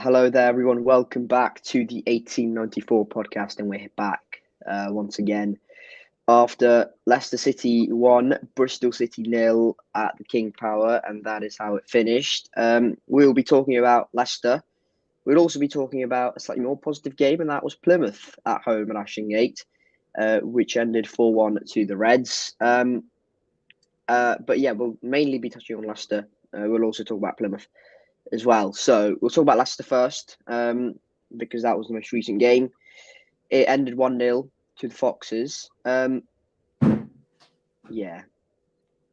Hello there, everyone. Welcome back to the 1894 podcast, and we're back once again after Leicester City 1, Bristol City 0 at the King Power, and that is how it finished. We'll be talking about Leicester. We'll also be talking about a slightly more positive game, and that was Plymouth at home at Ashingate, which ended 4-1 to the Reds. But yeah, we'll mainly be touching on Leicester. We'll also talk about Plymouth as well. So we'll talk about Leicester first, because that was the most recent game. It ended 1-0 to the Foxes. Yeah,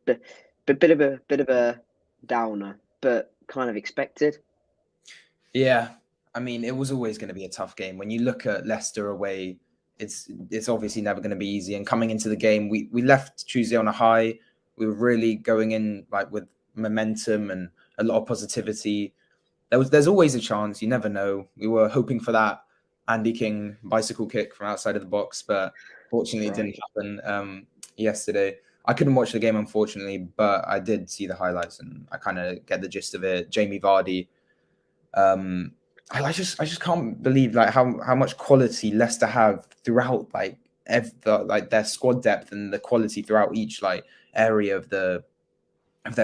but bit of a downer, but kind of expected. Yeah, I mean, it was always going to be a tough game. When you look at Leicester away, it's obviously never going to be easy. And coming into the game, we left Tuesday on a high. We were really going in like with momentum and a lot of positivity. There's always a chance. You never know. We were hoping for that Andy King bicycle kick from outside of the box, but fortunately it didn't happen yesterday. I couldn't watch the game, unfortunately, but I did see the highlights and I kind of get the gist of it. Jamie Vardy. I just can't believe like how much quality Leicester have throughout like their squad depth and the quality throughout each like area of their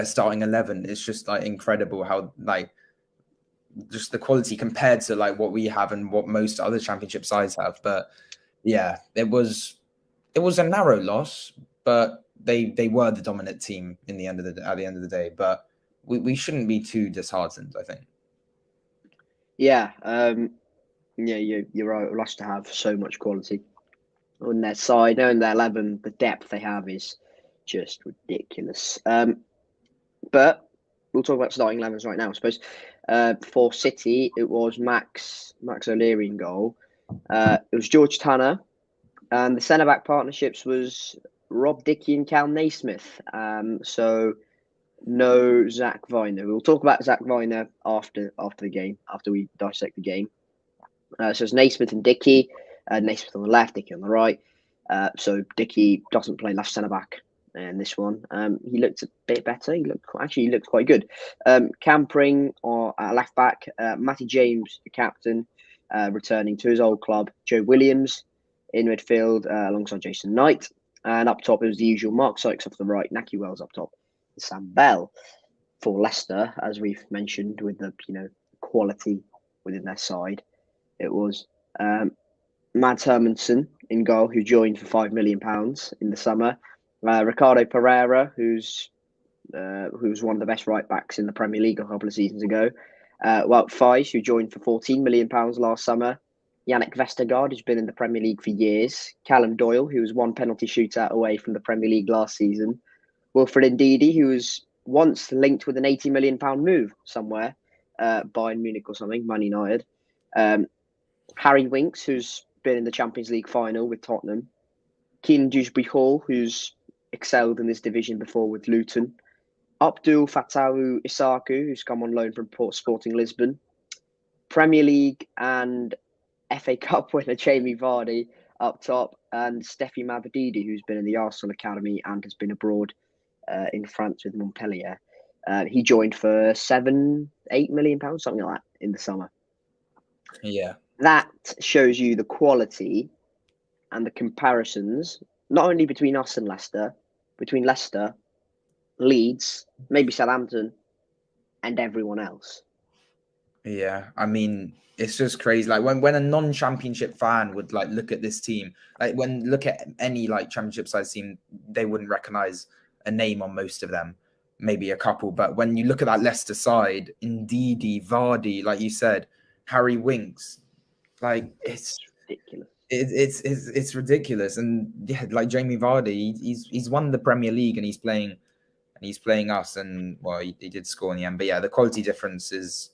starting 11. It's just like incredible how like just the quality compared to like what we have and what most other championship sides have. But yeah, it was a narrow loss, but they were the dominant team at the end of the day. But we shouldn't be too disheartened, I think. Yeah, you're right. Leicester have so much quality on their side. Knowing their 11, the depth they have is just ridiculous. But we'll talk about starting 11s right now, I suppose. For City, it was Max O'Leary in goal. It was George Tanner, and the centre back partnerships was Rob Dickie and Cal Naismith. So no Zach Vyner. We'll talk about Zach Vyner after the game, after we dissect the game. So it's Naismith and Dickie. Naismith on the left, Dickie on the right. So Dickie doesn't play left centre back in this one. He looked a bit better. He looked quite good. Campering or left back, Matty James, the captain, returning to his old club. Joe Williams in midfield alongside Jason Knight, and up top it was the usual Mark Sykes off the right, Naki Wells up top, and Sam Bell for Leicester, as we've mentioned, with the quality within their side. It was Mads Hermansen in goal, who joined for £5 million in the summer. Ricardo Pereira, who's one of the best right backs in the Premier League a couple of seasons ago. Wout Faes, who joined for £14 million last summer. Yannick Vestergaard, who's been in the Premier League for years. Callum Doyle, who was one penalty shootout away from the Premier League last season. Wilfred Ndidi, who was once linked with an £80 million move somewhere, Bayern Munich or something, Man United. Harry Winks, who's been in the Champions League final with Tottenham. Keenan Dewsbury-Hall, who's excelled in this division before with Luton. Abdul Fatawu Isaku, who's come on loan from Sporting Lisbon. Premier League and FA Cup winner Jamie Vardy up top, and Steffi Mabadidi, who's been in the Arsenal Academy and has been abroad in France with Montpellier. He joined for £7-8 million, something like that, in the summer. Yeah. That shows you the quality and the comparisons, not only between us and Leicester, between Leicester, Leeds, maybe Southampton, and everyone else. Yeah, I mean, it's just crazy. Like when a non-championship fan would like look at this team, like when look at any like championship size team, they wouldn't recognize a name on most of them, maybe a couple. But when you look at that Leicester side, Ndidi, Vardy, like you said, Harry Winks, like it's ridiculous. It's ridiculous. And yeah, like Jamie Vardy, he's won the Premier League and he's playing us. And well, he did score in the end. But yeah, the quality difference is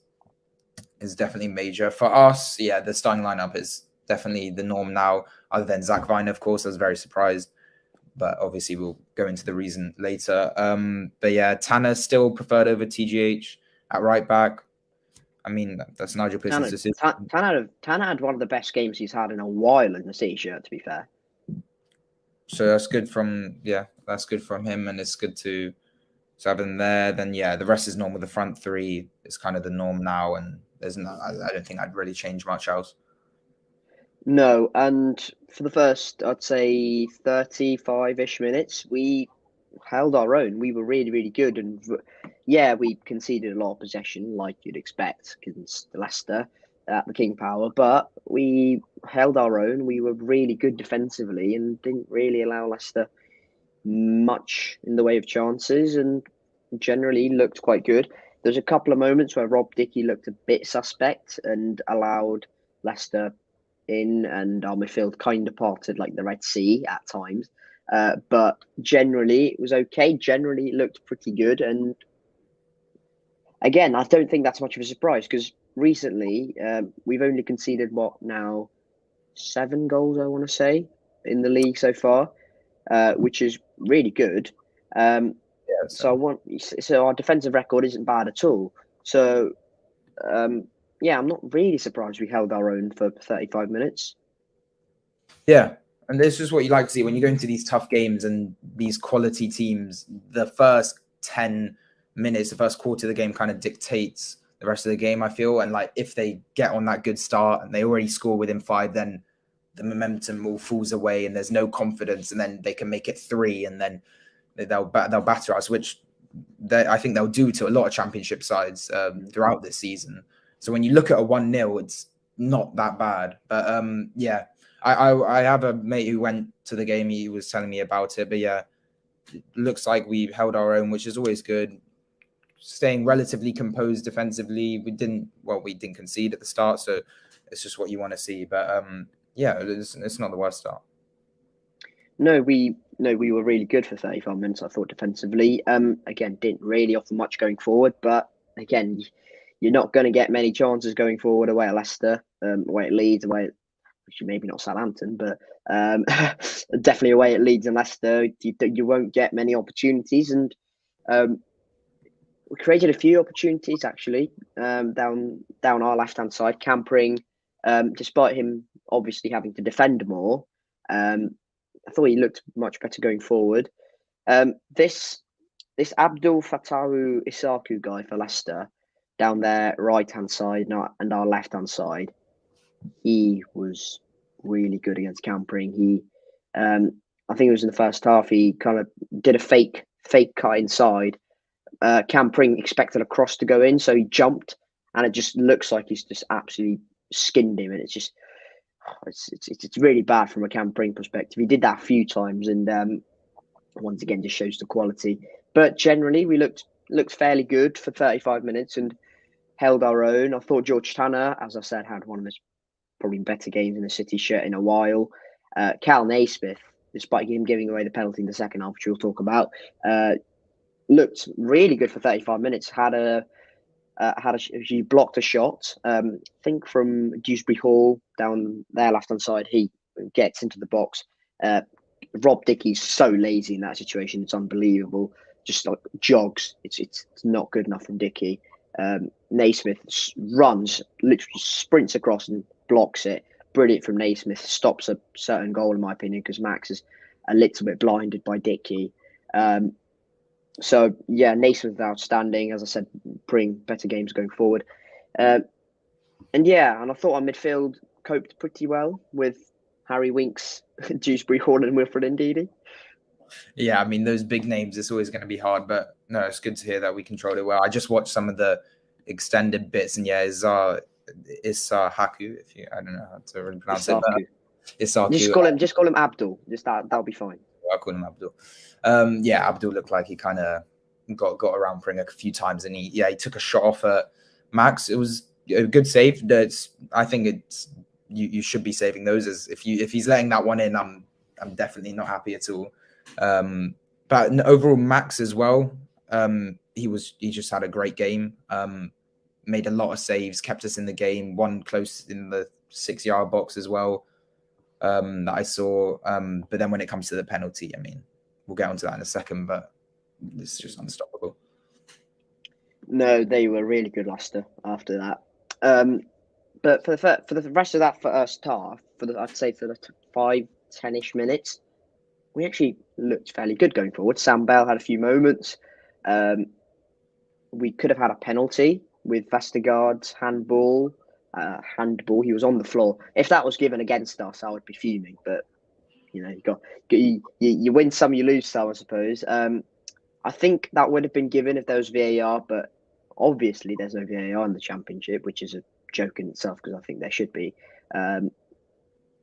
definitely major for us. Yeah, the starting lineup is definitely the norm now. Other than Zach Vyner, of course, I was very surprised, but obviously we'll go into the reason later. But yeah, Tanner still preferred over TGH at right back. I mean, that's Nigel Pearson's decision. Tanner had one of the best games he's had in a while in the City shirt, to be fair. So that's good from him, and it's good to have him there. Then yeah, the rest is normal. The front three is kind of the norm now, and I don't think I'd really change much else. No, and for the first, I'd say 35-ish minutes, we held our own. We were really, really good. And yeah, we conceded a lot of possession, like you'd expect, against Leicester at the King Power, but we held our own. We were really good defensively and didn't really allow Leicester much in the way of chances and generally looked quite good. There's a couple of moments where Rob Dickie looked a bit suspect and allowed Leicester in, and our midfield kind of parted like the Red Sea at times. But generally, it was okay. Generally, it looked pretty good. And again, I don't think that's much of a surprise because recently we've only conceded 7 goals, I want to say, in the league so far, which is really good. So our defensive record isn't bad at all. So yeah, I'm not really surprised we held our own for 35 minutes. Yeah, and this is what you like to see when you go into these tough games and these quality teams. The first 10 minutes, the first quarter of the game kind of dictates the rest of the game, I feel. And like if they get on that good start and they already score within 5, then the momentum all falls away and there's no confidence, and then they can make it 3 and then they'll batter us, which I think they'll do to a lot of championship sides throughout this season. So when you look at a 1-0, it's not that bad. But yeah, I have a mate who went to the game. He was telling me about it. But yeah, it looks like we held our own, which is always good. Staying relatively composed defensively. We didn't concede at the start, so it's just what you want to see. But yeah, it's not the worst start. No, we were really good for 35 minutes, I thought, defensively. Again, didn't really offer much going forward, but again, you're not going to get many chances going forward away at Leicester, away at Leeds, actually maybe not Southampton, but definitely away at Leeds and Leicester. You won't get many opportunities, and we created a few opportunities actually down our left hand side. Campering, despite him obviously having to defend more, I thought he looked much better going forward. This Abdul Fatawu Isaku guy for Leicester down their right hand side and our left hand side, he was really good against Campering. He, I think it was in the first half, he kind of did a fake cut inside. Campering expected a cross to go in, so he jumped, and it just looks like he's just absolutely skinned him, and it's really bad from a Campering perspective. He did that a few times, and once again just shows the quality. But generally, we looked fairly good for 35 minutes and held our own. I thought George Tanner, as I said, had one of his probably better games in a City shirt in a while. Cal Naismith, despite him giving away the penalty in the second half, which we'll talk about, looked really good for 35 minutes. He blocked a shot, I think from Dewsbury Hall down their left hand side. He gets into the box. Rob Dickie's so lazy in that situation; it's unbelievable. Just like jogs, it's not good enough from Dickie. Naismith runs, literally sprints across and blocks it. Brilliant from Naismith. Stops a certain goal, in my opinion, because Max is a little bit blinded by Dickie. So yeah, Naismith outstanding. As I said, bring better games going forward. And I thought our midfield coped pretty well with Harry Winks, Dewsbury Hall, and Wilfred Ndidi. Yeah, I mean, those big names, it's always going to be hard, but no, it's good to hear that we controlled it well. I just watched some of the extended bits, and yeah, it's Haku, I don't know how to really pronounce it. Isaku. Just call him Abdul. That'll be fine. I'll call him Abdul. Yeah, Abdul looked like he kind of got around Pring a few times, and he took a shot off at Max. It was a good save. I think you should be saving those. As if he's letting that one in, I'm definitely not happy at all. But overall, Max as well. He just had a great game. Made a lot of saves, kept us in the game. One close in the 6-yard box as well. That I saw. But then when it comes to the penalty, I mean, we'll get onto that in a second, but it's just unstoppable. No, they were really good, Leicester, after that. But for the rest of that first half, I'd say for the 5-10-ish minutes, we actually looked fairly good going forward. Sam Bell had a few moments. We could have had a penalty with Vestergaard's handball. He was on the floor. If that was given against us, I would be fuming. But you win some, you lose some, I suppose. I think that would have been given if there was VAR, but obviously there's no VAR in the Championship, which is a joke in itself because I think there should be.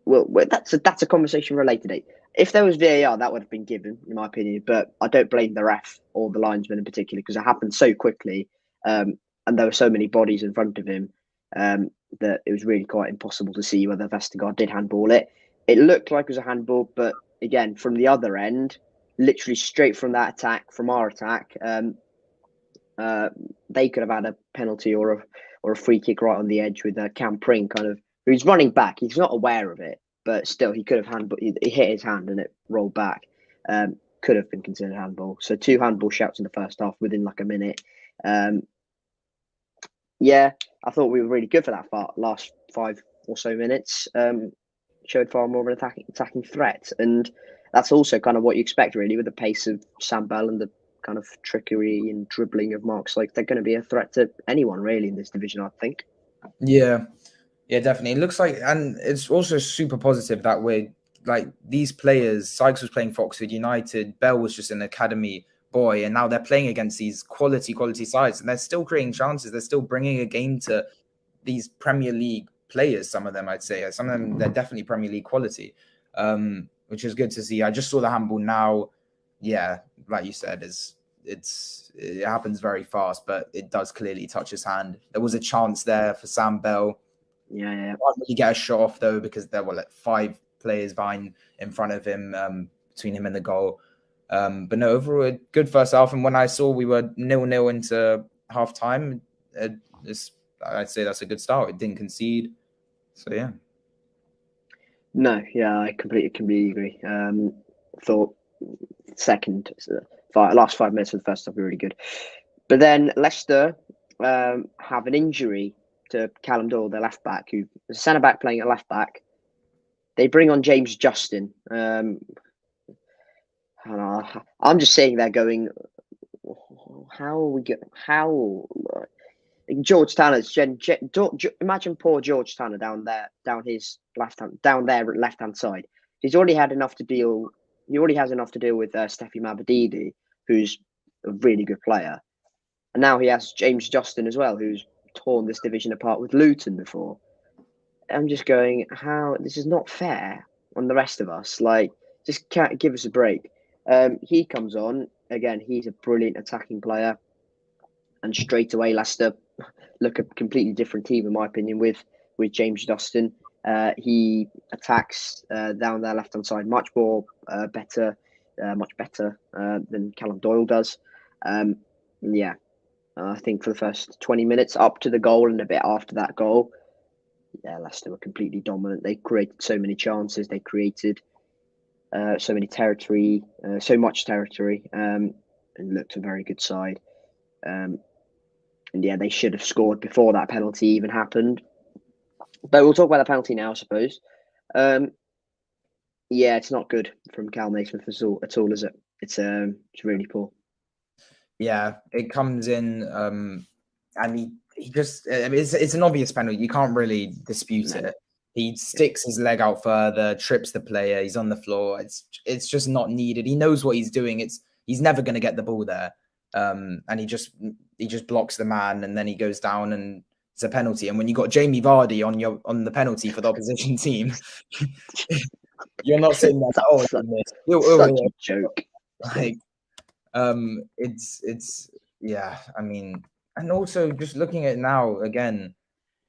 Well, that's a conversation related. If there was VAR, that would have been given, in my opinion. But I don't blame the ref or the linesman in particular because it happened so quickly, and there were so many bodies in front of him that it was really quite impossible to see whether Vestergaard did handball it. It looked like it was a handball, but again, from the other end, literally straight from that attack, from our attack, they could have had a penalty or a free kick right on the edge with Cam Pring kind of. He's running back. He's not aware of it, but still, he could have he hit his hand and it rolled back. Could have been considered handball. So 2 handball shouts in the first half within like a minute. Yeah, I thought we were really good for that last 5 or so minutes. Showed far more of an attacking threat, and that's also kind of what you expect, really, with the pace of Sam Bell and the kind of trickery and dribbling of Mark. Like they're going to be a threat to anyone really in this division, I think. Yeah, definitely. It looks like, and it's also super positive that we're like these players. Sykes was playing for Oxford United. Bell was just an academy boy, and now they're playing against these quality sides, and they're still creating chances. They're still bringing a game to these Premier League players. Some of them, I'd say, some of them, they're definitely Premier League quality, which is good to see. I just saw the handball now. Yeah, like you said, it happens very fast, but it does clearly touch his hand. There was a chance there for Sam Bell. Yeah. Can't really get a shot off though because there were like 5 players in front of him, between him and the goal. But no, overall, a good first half. And when I saw we were 0-0 into half time, I'd say that's a good start. It didn't concede. So, yeah. No, yeah, I completely agree. Thought last 5 minutes of the first half were really good. But then Leicester have an injury to Callum Doyle, their left back, who's a centre back playing at left back. They bring on James Justin. I'm just sitting there going, how are we going? George Tanner's imagine poor George Tanner down their left hand side. He's already had enough to deal. He already has enough to deal with Steffi Mabadidi, who's a really good player, and now he has James Justin as well, who's torn this division apart with Luton before. I'm just going, how this is not fair on the rest of us. Like, just can't give us a break. He comes on again. He's a brilliant attacking player, and straight away Leicester look a completely different team, in my opinion, with James Justin. He attacks down their left hand side much better than Callum Doyle does. I think for the first 20 minutes up to the goal and a bit after that goal, Leicester were completely dominant. They created so many chances. They created so much territory, and looked a very good side. And yeah, they should have scored before that penalty even happened. But we'll talk about the penalty now, I suppose. It's not good from Cal Naismith at all, is it? It's really poor. Yeah, it comes in, and he just, I mean, it's an obvious penalty. You can't really dispute it. He sticks his leg out further, trips the player. He's on the floor. It's just not needed. He knows what he's doing. He's never going to get the ball there. And he just blocks the man, and then he goes down, and it's a penalty. And when you got Jamie Vardy on the penalty for the opposition team, you're not saying that. Such a joke. Like, it's yeah. I mean, and also just looking at it now again,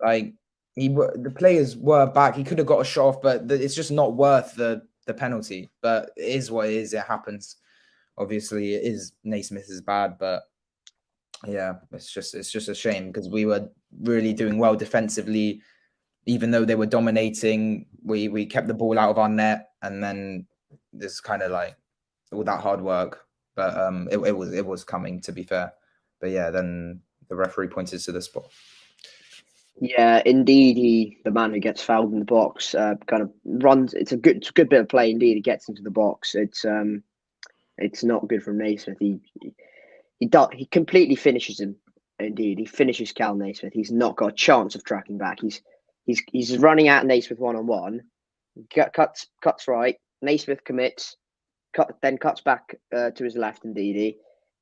like the players were back. He could have got a shot off, but it's just not worth the penalty. But it is what it is. It happens. Obviously, it is Naismith is bad, but yeah, it's just a shame because we were really doing well defensively, even though they were dominating. We kept the ball out of our net, and then there's kind of like all that hard work, but it was coming, to be fair. But yeah, then the referee pointed to the spot. Yeah, indeed. The man who gets fouled in the box kind of runs. It's a good bit of play indeed. He gets into the box. It's not good from Naismith. He completely finishes him. Indeed, he finishes Cal Naismith. He's not got a chance of tracking back. He's running at Naismith 1-on-1. Cuts right. Naismith commits. Then cuts back to his left. Indeed,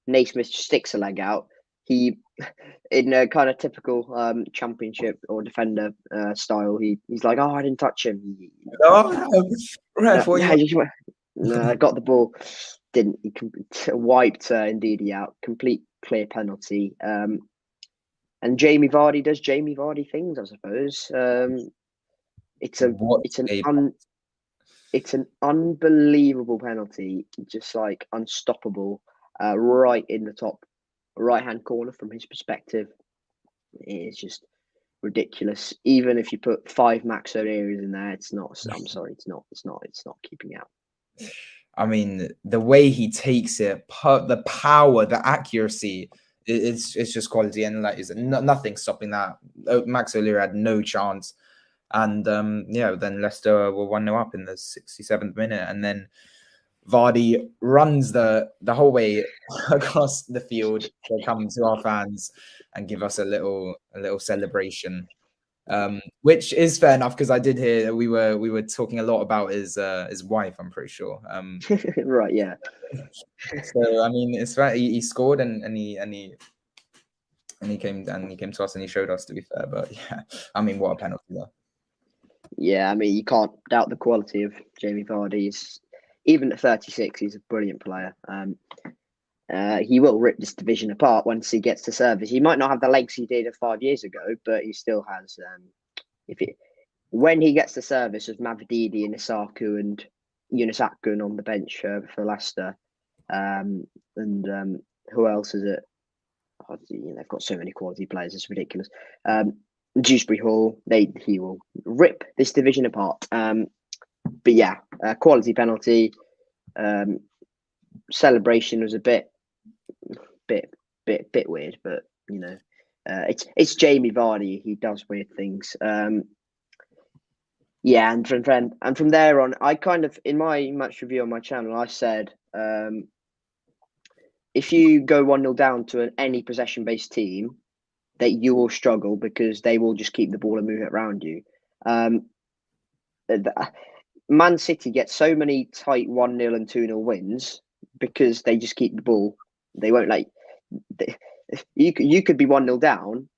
Naismith sticks a leg out. He, in a kind of typical championship or defender style, he's like, "Oh, I didn't touch him." Got the ball. Didn't. He wiped Indeed out. Complete clear penalty. And Jamie Vardy does Jamie Vardy things, I suppose. It's an unbelievable penalty, just like unstoppable, right in the top right-hand corner from his perspective. It is just ridiculous. Even if you put 5 max zone areas in there, it's not. I'm sorry, it's not keeping out. I mean, the way he takes it, the power, the accuracy, it's just quality, and like nothing stopping that. Max O'Leary had no chance, and then Leicester were 1-0 up in the 67th minute, and then Vardy runs the whole way across the field to come to our fans and give us a little celebration. Which is fair enough, because I did hear that we were talking a lot about his wife, I'm pretty sure. Right, yeah. So I mean, it's right. He scored and he came to us and he showed us, to be fair. But yeah, I mean, what a penalty though. Yeah, I mean, you can't doubt the quality of Jamie Vardy. Even at 36, he's a brilliant player. He will rip this division apart once he gets to service. He might not have the legs he did 5 years ago, but he still has. When he gets to service with Mavididi and Isaku and Yunus Akgun on the bench for Leicester, and who else is it? They've got so many quality players; it's ridiculous. Dewsbury Hall, he will rip this division apart. But yeah, quality penalty. Celebration was a bit weird, but it's Jamie Vardy. He does weird things. Yeah, and from there on, I kind of, in my match review on my channel, I said, if you go 1-0 down to any possession-based team, that you will struggle because they will just keep the ball and move it around you. Man City get so many tight 1-0 and 2-0 wins because they just keep the ball. They won't you could be 1-0 down.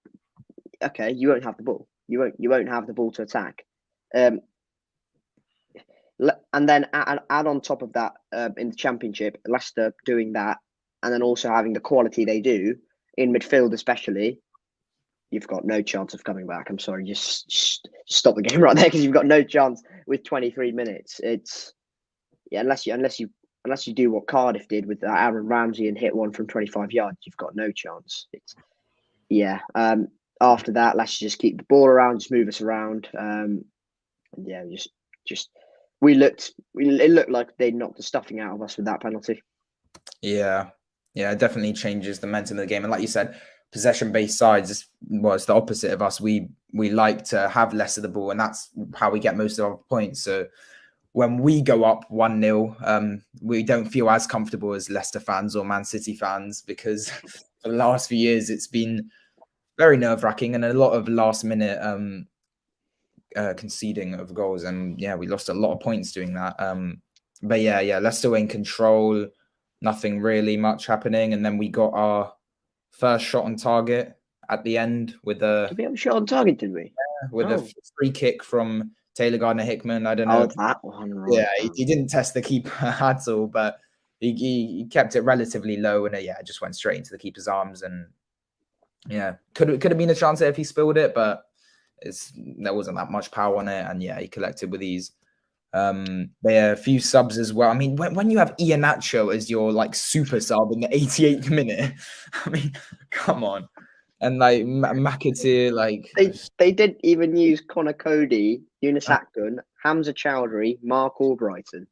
Okay, you won't have the ball. You won't have the ball to attack. And then add on top of that, in the Championship, Leicester doing that, and then also having the quality they do in midfield, especially, you've got no chance of coming back. I'm sorry, just stop the game right there, because you've got no chance with 23 minutes. It's unless you do what Cardiff did with Aaron Ramsey and hit one from 25 yards, you've got no chance. After that, let's just keep the ball around, just move us around. It looked like they knocked the stuffing out of us with that penalty. Yeah, it definitely changes the momentum of the game. And like you said, possession-based sides was the opposite of us. We like to have less of the ball, and that's how we get most of our points. So when we go up 1-0, we don't feel as comfortable as Leicester fans or Man City fans, because for the last few years it's been very nerve-wracking and a lot of last-minute conceding of goals. And yeah, we lost a lot of points doing that. But yeah, Leicester were in control. Nothing really much happening, and then we got our first shot on target at the end with Did we have a shot on target? Did we? With a free kick from Taylor Gardner-Hickman. I don't know. Oh, that one. Right. Yeah, he didn't test the keeper at all, but he kept it relatively low, and it just went straight into the keeper's arms. And yeah, could have been a chance there if he spilled it, but there wasn't that much power on it, and yeah, he collected with ease. A few subs as well. I mean, when you have Iheanacho as your like super sub in the 88th minute, I mean, come on. And like McAteer, like they didn't even use Connor Cody, Yunus Akgun, Hamza Chowdhury, Mark Albrighton.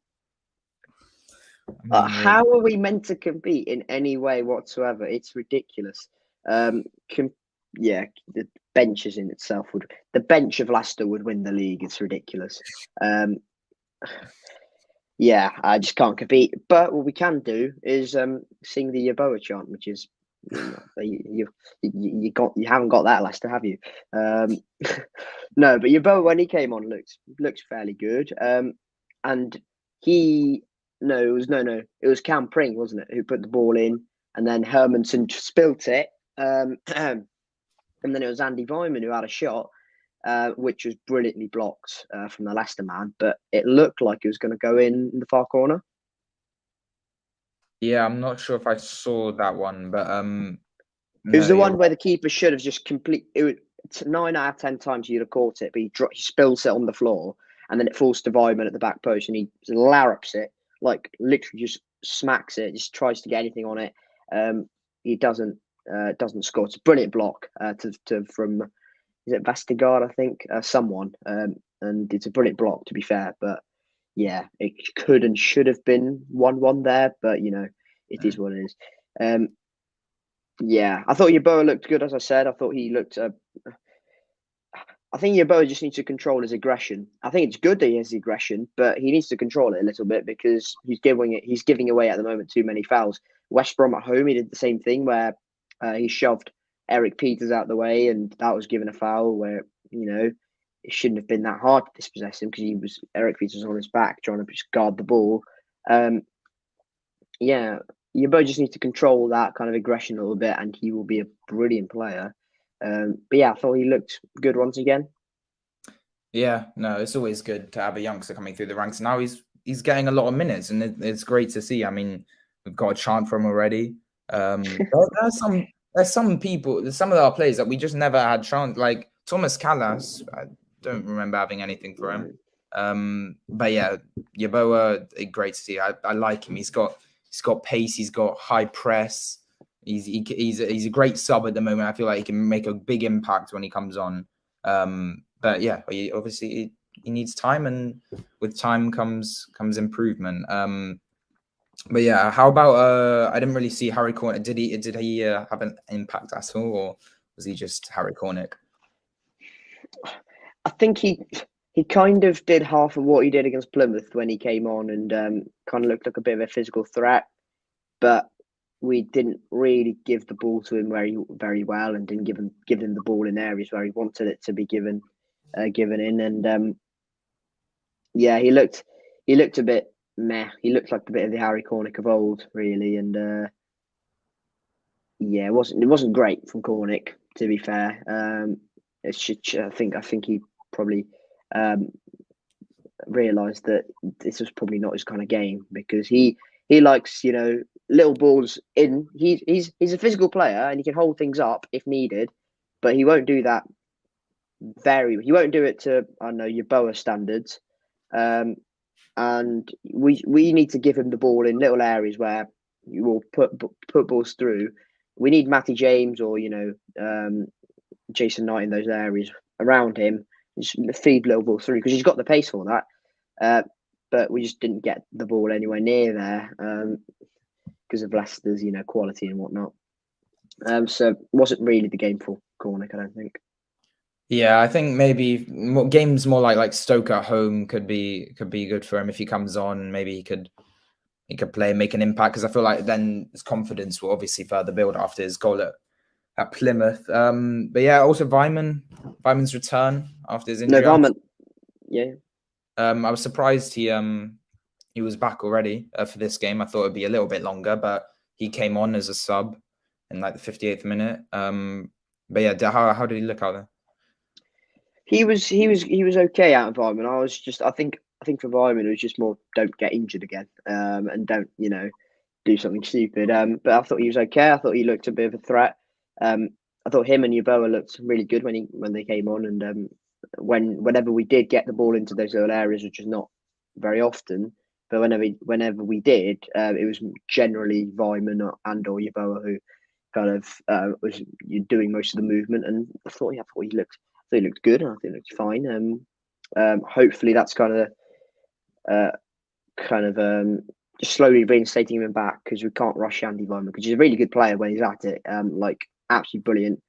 How are we meant to compete in any way whatsoever? It's ridiculous. The benches in itself the bench of Leicester would win the league. It's ridiculous. I just can't compete. But what we can do is sing the Yeboah chant, which is You haven't got that, Leicester, have you? No, but Yeboah, when he came on, looked fairly good. And he no, it was Cam Pring, wasn't it, who put the ball in, and then Hermanson spilt it. And then it was Andy Vyman who had a shot, which was brilliantly blocked from the Leicester man, but it looked like it was going to go in the far corner. Yeah, I'm not sure if I saw that one, but it was the one where the keeper should have just 9 out of 10 times you'd have caught it, but he spills it on the floor, and then it falls to Vyman at the back post, and he larrups it, like literally just smacks it, just tries to get anything on it. He doesn't score. It's a brilliant block from, is it Vastigard, I think, someone, and it's a brilliant block, to be fair, but yeah, it could and should have been 1-1 there, but it is what it is. Yeah, I thought Yeboah looked good, as I said. I thought he looked. I think Yeboah just needs to control his aggression. I think it's good that he has the aggression, but he needs to control it a little bit because he's giving away at the moment too many fouls. West Brom at home, he did the same thing where he shoved Eric Peters out the way, and that was given a foul where it shouldn't have been that hard to dispossess him because Eric Peters was on his back trying to just guard the ball. Yeah, Yeboah just needs to control that kind of aggression a little bit, and he will be a brilliant player. But yeah, I thought he looked good once again. Yeah, no, it's always good to have a youngster coming through the ranks. Now he's getting a lot of minutes, and it's great to see. I mean, we've got a chant from him already. There's some people, some of our players that we just never had chance. Like Thomas Callas, I don't remember having anything for him. But yeah, Yeboah, great to see. I like him. He's got pace. He's got high press. He's a great sub at the moment. I feel like he can make a big impact when he comes on. But yeah, he needs time, and with time comes improvement. But yeah, how about I didn't really see Harry Cornick. Did he have an impact at all, or was he just Harry Cornick? I think he kind of did half of what he did against Plymouth when he came on, and kind of looked like a bit of a physical threat, but we didn't really give the ball to him very well, and didn't give him the ball in areas where he wanted it to be given in. And yeah, he looked a bit meh. He looked like a bit of the Harry Cornick of old, really. And yeah, it wasn't great from Cornick, to be fair. I think he probably realised that this was probably not his kind of game, because he likes little balls in. He's a physical player, and he can hold things up if needed, but he won't do that. He won't do it to, I don't know, Yeboah standards. And we need to give him the ball in little areas where you will put balls through. We need Matty James or Jason Knight in those areas around him, just feed little balls through, because he's got the pace for that. But we just didn't get the ball anywhere near there because of Leicester's quality and whatnot. So it wasn't really the game for Cornick, I don't think. Yeah, I think maybe games more like Stoke at home could be good for him if he comes on. Maybe he could play and make an impact, because I feel like then his confidence will obviously further build after his goal at Plymouth. But yeah, also Vyman's return after his injury. No, Vyman, yeah. I was surprised he was back already for this game. I thought it'd be a little bit longer, but he came on as a sub in like the 58th minute. But yeah, how did he look out there? He was okay out of Vyman. I think for Vyman it was just more, don't get injured again, and don't do something stupid. But I thought he was okay. I thought he looked a bit of a threat. I thought him and Yeboah looked really good when they came on, and whenever we did get the ball into those little areas, which is not very often, but whenever we did, it was generally Vyman and or Yeboah who kind of was doing most of the movement. And I thought he looked good, and I think he looked fine. Hopefully that's kind of just slowly reinstating him back, because we can't rush Andy Vyman, because he's a really good player when he's at it. Like absolutely brilliant.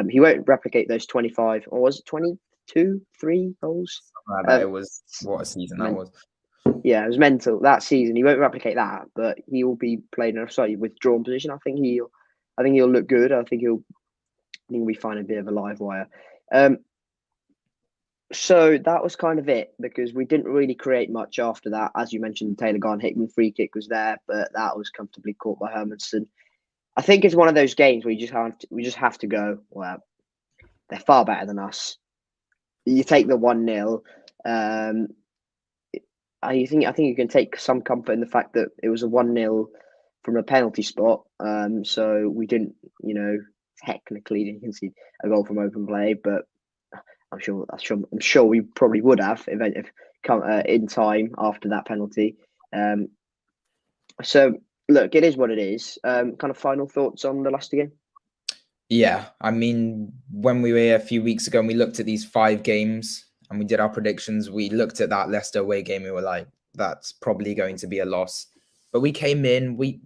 He won't replicate those 25, or was it 22, 3 goals? It was, what a season that was. Yeah, it was mental that season. He won't replicate that, but he will be playing in a slightly withdrawn position. I think I think he'll look good. I think we find a bit of a live wire. So that was kind of it because we didn't really create much after that. As you mentioned, Taylor Garn Hickman free kick was there, but that was comfortably caught by Hermanson. I think it's one of those games where we just have to go. Well, they're far better than us. You take the 1-0. I think you can take some comfort in the fact that it was a 1-0 from a penalty spot. So we didn't, technically concede a goal from open play, but I'm sure we probably would have if come in time after that penalty. So look, it is what it is. Kind of final thoughts on the Leicester game. Yeah, I mean, when we were here a few weeks ago and we looked at these 5 games and we did our predictions, we looked at that Leicester away game. We were like, that's probably going to be a loss. But we came in, we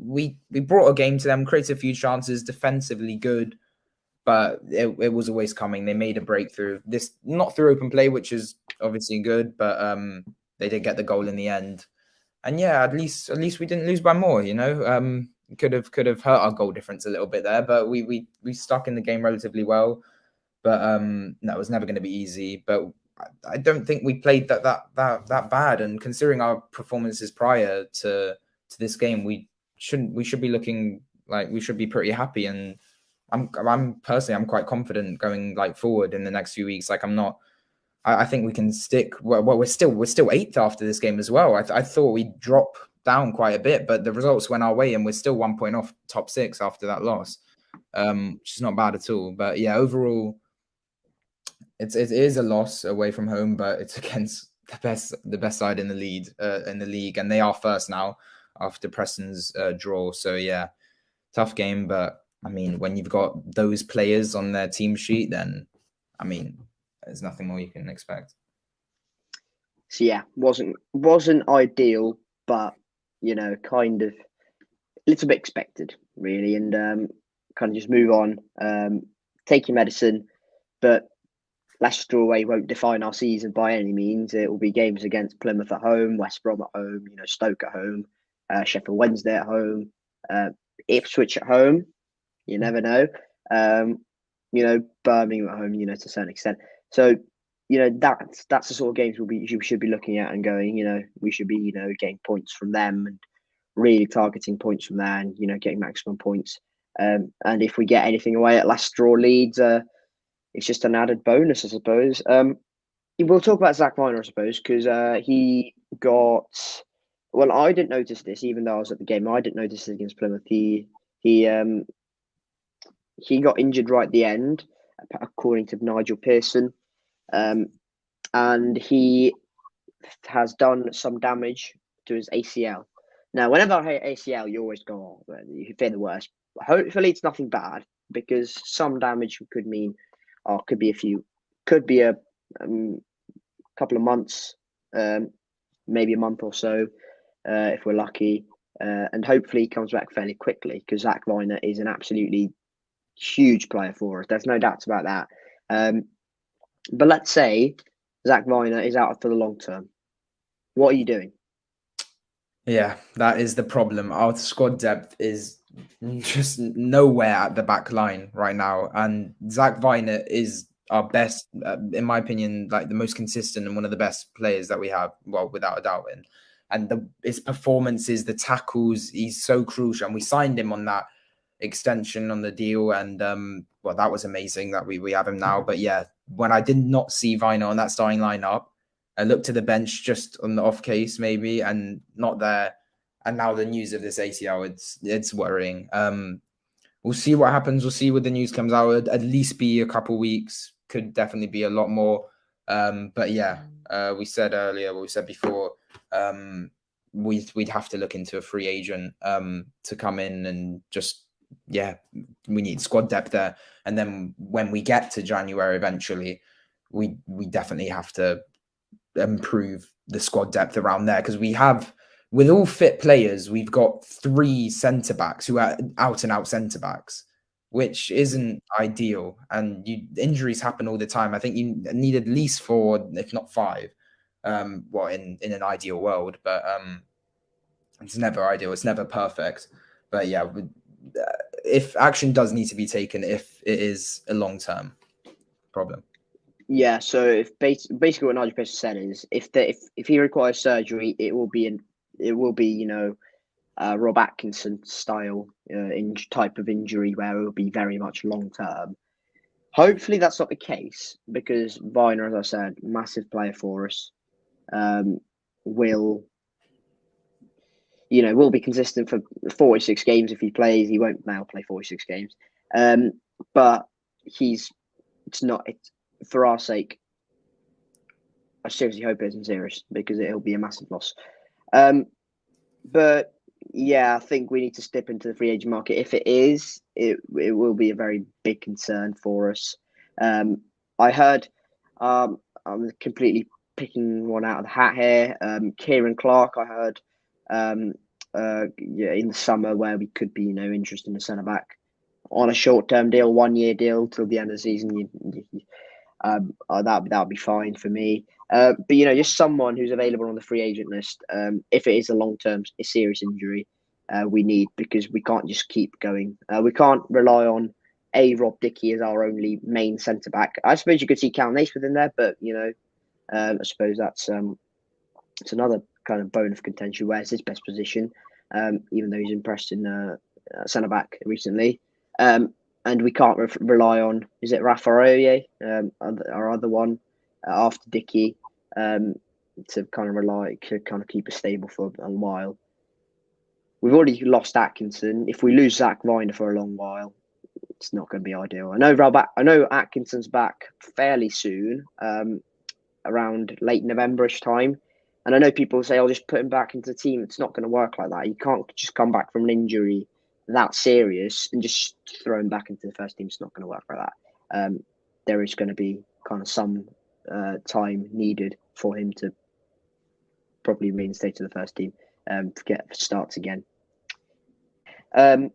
brought a game to them, created a few chances, defensively good, but it was always coming. They made a breakthrough. This not through open play, which is obviously good, but they did get the goal in the end. And yeah, at least we didn't lose by more. Could have hurt our goal difference a little bit there, but we stuck in the game relatively well. But no, it was never going to be easy. But I don't think we played that bad. And considering our performances prior to this game, we should be looking like we should be pretty happy. And I'm personally quite confident going like forward in the next few weeks. Like I think we can stick. Well, we're still 8th after this game as well. I thought we'd drop down quite a bit, but the results went our way, and we're still 1 point off top 6 after that loss, which is not bad at all. But yeah, overall, it is a loss away from home, but it's against the best side in the league, and they are first now after Preston's draw. So yeah, tough game, but I mean, when you've got those players on their team sheet, then I mean, there's nothing more you can expect. So yeah, wasn't ideal, but kind of a little bit expected, really, and kind of just move on, take your medicine. But Leicester away won't define our season by any means. It will be games against Plymouth at home, West Brom at home, Stoke at home, Sheffield Wednesday at home, Ipswich at home. You never know. Birmingham at home. To a certain extent. So that's the sort of games we should be looking at and going. We should be getting points from them and really targeting points from there and getting maximum points. And if we get anything away at Leicester or Leeds, it's just an added bonus, I suppose. We'll talk about Zach Vyner, I suppose, because he got. Well, I didn't notice this, even though I was at the game. I didn't notice it against Plymouth. He got injured right at the end, according to Nigel Pearson, and he has done some damage to his ACL. Now, whenever I hear ACL, you always go, "Oh, you fear the worst." Hopefully, it's nothing bad because some damage could mean, could be a couple of months, maybe a month or so, if we're lucky. And hopefully he comes back fairly quickly because Zach Vyner is an absolutely huge player for us. There's no doubts about that. But let's say Zach Vyner is out for the long term. What are you doing? Yeah, that is the problem. Our squad depth is just nowhere at the back line right now. And Zach Vyner is our best, in my opinion, like the most consistent and one of the best players that we have, well, without a doubt. And his performances, the tackles, he's so crucial. And we signed him on that extension on the deal. And, well, that was amazing that we have him now. But yeah, when I did not see Vyner on that starting lineup, I looked to the bench just on the off case maybe and not there. And now the news of this ACL, it's worrying. We'll see what happens. We'll see when the news comes out. It'll at least be a couple of weeks. Could definitely be a lot more. But yeah, we said earlier, what we said before, we'd have to look into a free agent to come in and just, yeah, we need squad depth there. And then when we get to January eventually, we definitely have to improve the squad depth around there because we have, with all fit players, we've got 3 centre backs who are out and out centre backs, which isn't ideal. And injuries happen all the time. I think you need at least 4, if not 5. Well, in an ideal world, but it's never ideal. It's never perfect. But yeah, if action does need to be taken, if it is a long-term problem. Yeah, so if basically what Nigel Pearson said is if he requires surgery, it will be Rob Atkinson style type of injury where it will be very much long term. Hopefully that's not the case because Vyner, as I said, massive player for us, will be consistent for 46 games if he plays. He won't now play 46 games, but it's for our sake. I seriously hope it isn't serious because it'll be a massive loss. But yeah, I think we need to step into the free agent market. If it is, it will be a very big concern for us. I heard, I'm completely picking one out of the hat here. Kieran Clark, I heard, in the summer where we could be, interested in a centre back on a short-term deal, 1-year deal till the end of the season. That would be fine for me. But just someone who's available on the free agent list. If it is a long-term, serious injury, we need because we can't just keep going. We can't rely on Rob Dickie as our only main centre back. I suppose you could see Cal Naismith in there, but I suppose that's it's another kind of bone of contention. Where's his best position? Even though he's impressed in centre back recently. And we can't rely on, is it Rafaroye, our other one, after Dickie, to kind of keep us stable for a while. We've already lost Atkinson. If we lose Zach Vyner for a long while, it's not going to be ideal. I know Atkinson's back fairly soon, around late November-ish time. And I know people say, I'll just put him back into the team. It's not going to work like that. You can't just come back from an injury that serious and just throw him back into the first team. It's not going to work like that. There is going to be kind of some time needed for him to probably reinstate to the first team to get starts again. And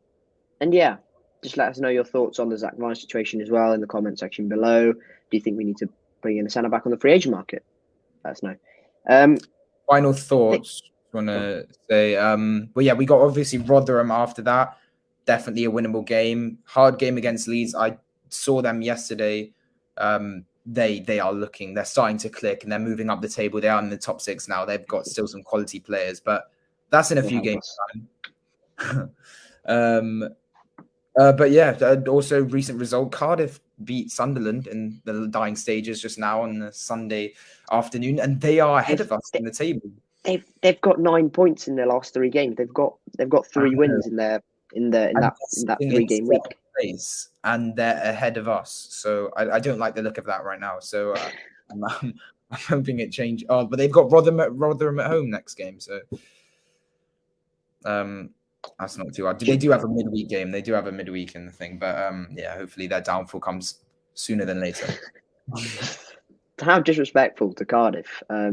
yeah, just let us know your thoughts on the Zach Vyner situation as well in the comment section below. Do you think we need to bring in a centre back on the free agent market? Let us know. Final thoughts. Want to say, well, yeah, we got obviously Rotherham after that. Definitely a winnable game. Hard game against Leeds. I saw them yesterday. They are they're starting to click and they're moving up the table. They are in the top 6 now. They've got still some quality players, but that's in a few games time. But yeah, also recent result. Cardiff beat Sunderland in the dying stages just now on the Sunday afternoon, and they are ahead of us in the table. They've got 9 points in their last 3 games. They've got 3 wins in that 3-game week. Place, and they're ahead of us. So I don't like the look of that right now. So I'm hoping it changes. Oh, but they've got Rotherham at home next game. So that's not too hard. They do have a midweek game. They do have a midweek in the thing. But yeah, hopefully their downfall comes sooner than later. How disrespectful to Cardiff. I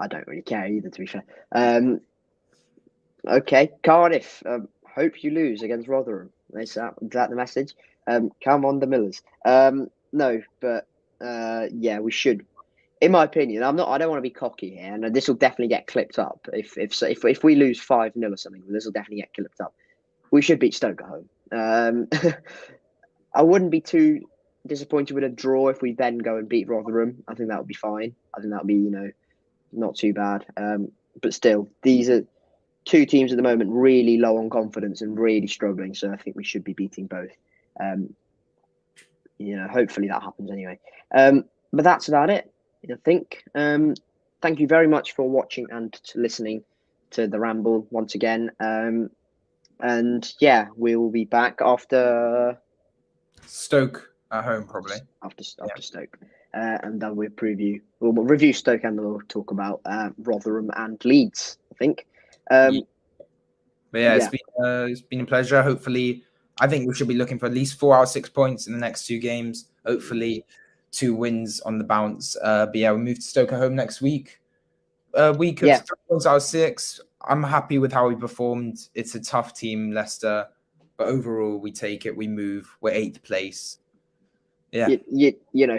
don't really care either, to be fair. Okay, Cardiff. Hope you lose against Rotherham. Is that the message? Come on, the Millers. No, but yeah, we should. In my opinion, I don't want to be cocky here, and this will definitely get clipped up. If we lose 5-0 or something, this will definitely get clipped up. We should beat Stoke at home. I wouldn't be too disappointed with a draw if we then go and beat Rotherham. I think that would be fine. I think that would be not too bad. But still, these are 2 teams at the moment really low on confidence and really struggling. So I think we should be beating both. Hopefully that happens anyway. But that's about it, I think. Thank you very much for watching and listening to the ramble once again. And yeah, we will be back after Stoke at home, probably. After Stoke. And then we'll review Stoke and we'll talk about Rotherham and Leeds, I think. But yeah, it's been a pleasure. Hopefully, I think we should be looking for at least 4 out of 6 points in the next 2 games. Hopefully, 2 wins on the bounce. But yeah, we move to Stoke at home next week. Week of 3 points out of 6. I'm happy with how we performed. It's a tough team, Leicester, but overall we take it. We move. We're 8th place. Yeah,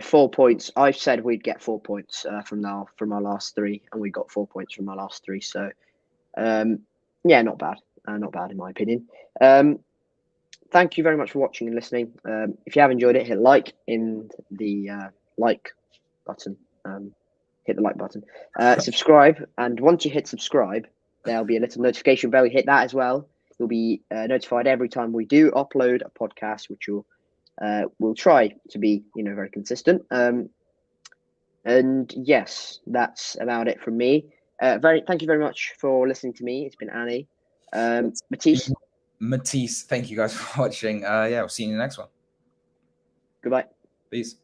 4 points. I said we'd get 4 points from our last 3, and we got 4 points from our last 3. So, yeah, not bad. not bad in my opinion. Thank you very much for watching and listening. If you have enjoyed it, hit like in the like button. Hit the like button. Subscribe, and once you hit subscribe, there'll be a little notification bell. You hit that as well. You'll be notified every time we do upload a podcast, which we'll try to be very consistent. And yes, that's about it from me. Thank you very much for listening to me. It's been Ani. Matiss, thank you guys for watching. Yeah, we'll see you in the next one. Goodbye. Peace.